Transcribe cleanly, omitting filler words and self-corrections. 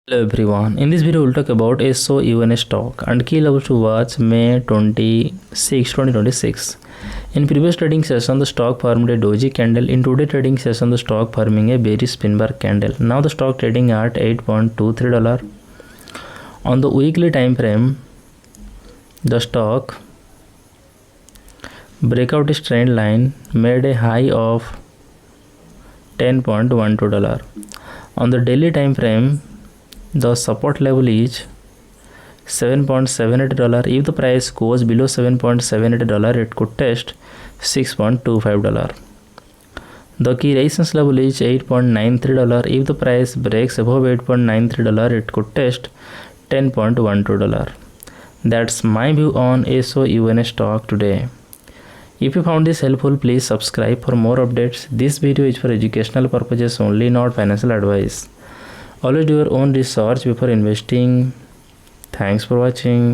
Hello everyone. In this video, we'll talk about SO UNS stock and key levels to watch May 2026. In previous trading session, the stock formed a doji candle. In today's trading session, the stock forming a bearish spin bar candle. Now the stock trading at $8.23. On the weekly time frame, the stock breakout its trend line, made a high of $10.12. On the daily time frame, the support level is $7.78. If the price goes below $7.78, it could test $6.25. The key resistance level is $8.93. If the price breaks above $8.93, it could test $10.12. That's my view on SO UNS stock today. If you found this helpful, please subscribe for more updates. This video is for educational purposes only, not financial advice. Always do your own research before investing. Thanks for watching.